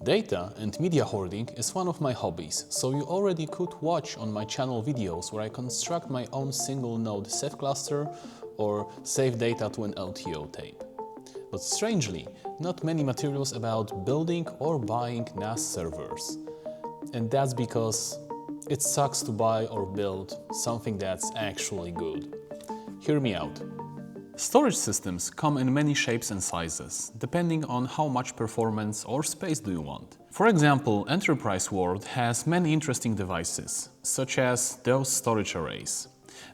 Data and media hoarding is one of my hobbies, so you already could watch on my channel videos where I construct my own single node ceph cluster or save data to an LTO tape. But strangely, not many materials about building or buying NAS servers. And that's because it sucks to buy or build something that's actually good. Hear me out. Storage systems come in many shapes and sizes, depending on how much performance or space do you want. For example, enterprise world has many interesting devices, such as those storage arrays.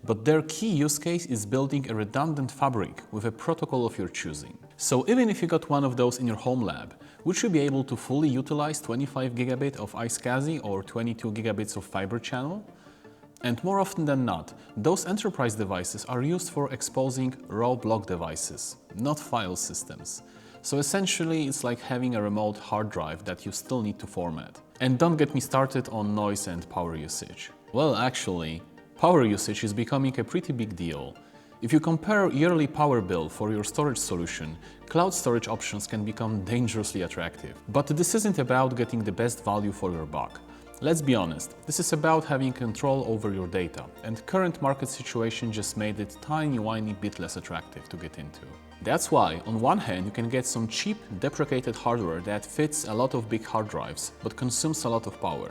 But their key use case is building a redundant fabric with a protocol of your choosing. So even if you got one of those in your home lab, would you be able to fully utilize 25 gigabit of iSCSI or 22 gigabits of fiber channel? And more often than not, those enterprise devices are used for exposing raw block devices, not file systems. So essentially, it's like having a remote hard drive that you still need to format. And don't get me started on noise and power usage. Well, actually, power usage is becoming a pretty big deal. If you compare yearly power bill for your storage solution, cloud storage options can become dangerously attractive. But this isn't about getting the best value for your buck. Let's be honest, this is about having control over your data, and current market situation just made it tiny bit less attractive to get into. That's why, on one hand, you can get some cheap, deprecated hardware that fits a lot of big hard drives, but consumes a lot of power.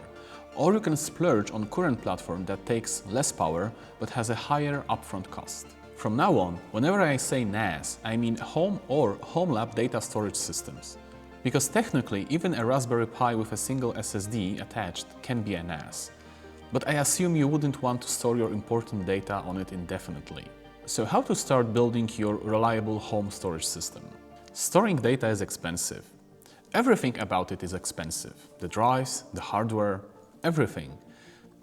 Or you can splurge on current platform that takes less power, but has a higher upfront cost. From now on, whenever I say NAS, I mean home or home lab data storage systems. Because technically, even a Raspberry Pi with a single SSD attached can be a NAS. But I assume you wouldn't want to store your important data on it indefinitely. So how to start building your reliable home storage system? Storing data is expensive. Everything about it is expensive. The drives, the hardware, everything.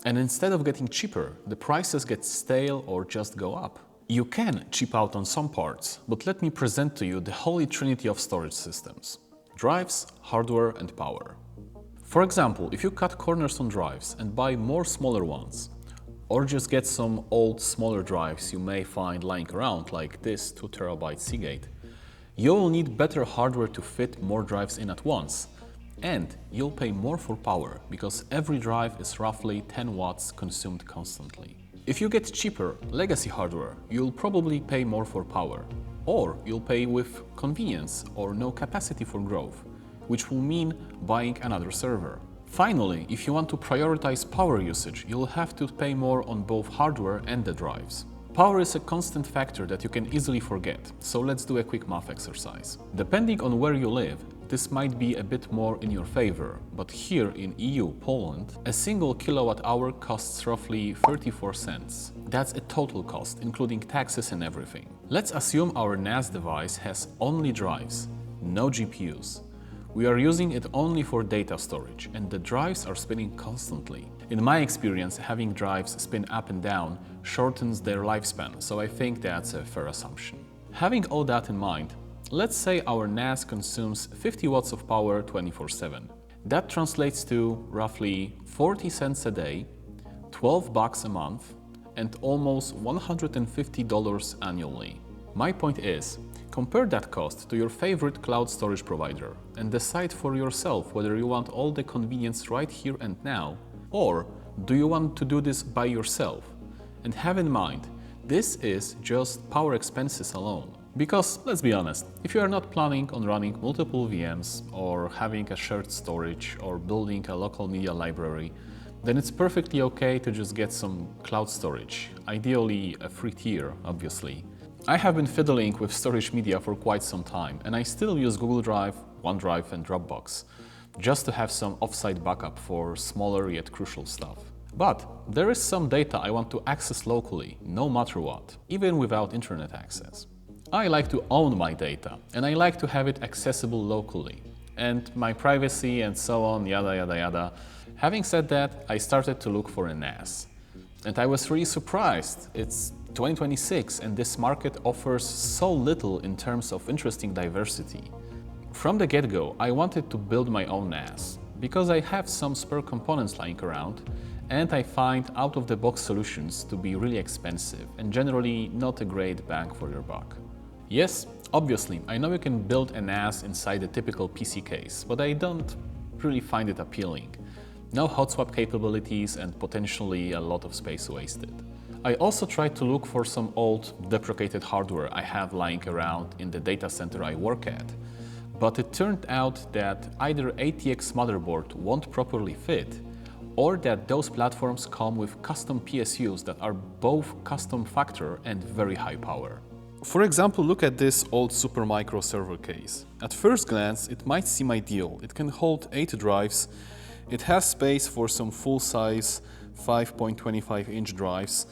And instead of getting cheaper, the prices get stale or just go up. You can cheap out on some parts, but let me present to you the holy trinity of storage systems. Drives, hardware and power. For example, if you cut corners on drives and buy more smaller ones, or just get some old smaller drives you may find lying around like this 2 terabyte Seagate, you'll need better hardware to fit more drives in at once, and you'll pay more for power because every drive is roughly 10 watts consumed constantly. If you get cheaper legacy hardware, you'll probably pay more for power. Or you'll pay with convenience or no capacity for growth, which will mean buying another server. Finally, if you want to prioritize power usage, you'll have to pay more on both hardware and the drives. Power is a constant factor that you can easily forget, so let's do a quick math exercise. Depending on where you live, this might be a bit more in your favor, but here in EU, Poland, a single kilowatt hour costs roughly 34 cents. That's a total cost, including taxes and everything. Let's assume our NAS device has only drives, no GPUs. We are using it only for data storage, and the drives are spinning constantly. In my experience, having drives spin up and down shortens their lifespan, so I think that's a fair assumption. Having all that in mind, let's say our NAS consumes 50 watts of power 24/7. That translates to roughly 40 cents a day, $12 a month, and almost $150 annually. My point is, compare that cost to your favorite cloud storage provider and decide for yourself whether you want all the convenience right here and now, or do you want to do this by yourself? And have in mind, this is just power expenses alone. Because, let's be honest, if you are not planning on running multiple VMs or having a shared storage or building a local media library, then it's perfectly okay to just get some cloud storage, ideally a free tier, obviously. I have been fiddling with storage media for quite some time, and I still use Google Drive, OneDrive and Dropbox, just to have some offsite backup for smaller yet crucial stuff. But there is some data I want to access locally, no matter what, even without internet access. I like to own my data, and I like to have it accessible locally, and my privacy and so on, yada yada yada. Having said that, I started to look for a NAS. And I was really surprised. It's 2026 and this market offers so little in terms of interesting diversity. From the get-go, I wanted to build my own NAS, because I have some spare components lying around, and I find out-of-the-box solutions to be really expensive and generally not a great bang for your buck. Yes, obviously, I know you can build a NAS inside a typical PC case, but I don't really find it appealing. No hot swap capabilities and potentially a lot of space wasted. I also tried to look for some old deprecated hardware I have lying around in the data center I work at, but it turned out that either ATX motherboard won't properly fit, or that those platforms come with custom PSUs that are both custom factor and very high power. For example, look at this old Supermicro server case. At first glance, it might seem ideal. It can hold 8 drives, it has space for some full-size 5.25-inch drives,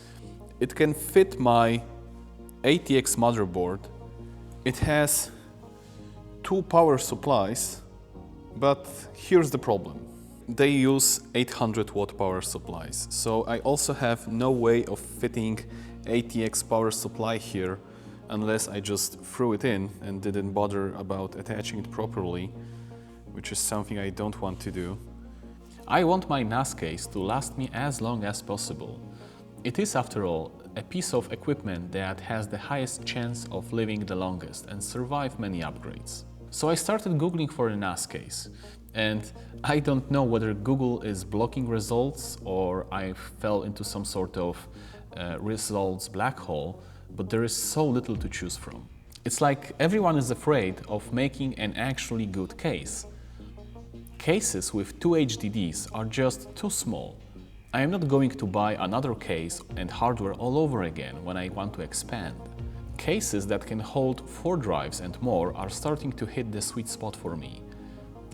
it can fit my ATX motherboard, it has 2 power supplies, but here's the problem. They use 800 watt power supplies, so I also have no way of fitting ATX power supply here unless I just threw it in and didn't bother about attaching it properly, which is something I don't want to do. I want my NAS case to last me as long as possible. It is, after all, a piece of equipment that has the highest chance of living the longest and survive many upgrades. So I started Googling for a NAS case, and I don't know whether Google is blocking results or I fell into some sort of results black hole, but there is so little to choose from. It's like everyone is afraid of making an actually good case. Cases with 2 HDDs are just too small. I am not going to buy another case and hardware all over again when I want to expand. Cases that can hold 4 drives and more are starting to hit the sweet spot for me.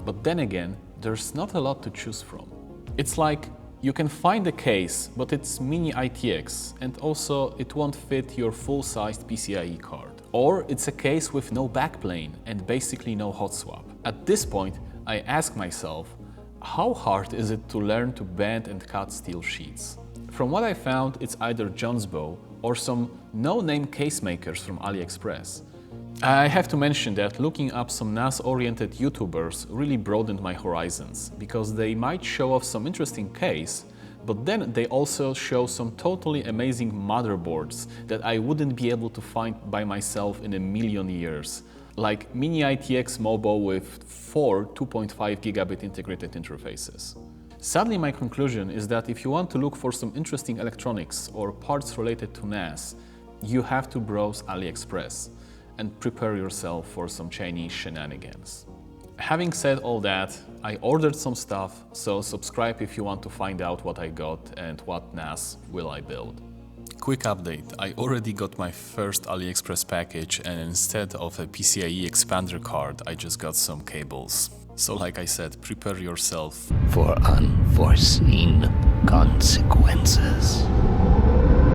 But then again, there's not a lot to choose from. It's like you can find a case, but it's mini ITX, and also it won't fit your full-sized PCIe card. Or it's a case with no backplane and basically no hot swap. At this point, I ask myself, how hard is it to learn to bend and cut steel sheets? From what I found, it's either Johnsbow or some no-name case makers from AliExpress. I have to mention that looking up some NAS-oriented YouTubers really broadened my horizons, because they might show off some interesting case, but then they also show some totally amazing motherboards that I wouldn't be able to find by myself in a million years. Like mini ITX Mobo with 4 2.5 gigabit integrated interfaces. Sadly, my conclusion is that if you want to look for some interesting electronics or parts related to NAS, you have to browse AliExpress and prepare yourself for some Chinese shenanigans. Having said all that, I ordered some stuff, so subscribe if you want to find out what I got and what NAS will I build. Quick update, I already got my first AliExpress package, and instead of a PCIe expander card, I just got some cables. So like I said, prepare yourself for unforeseen consequences.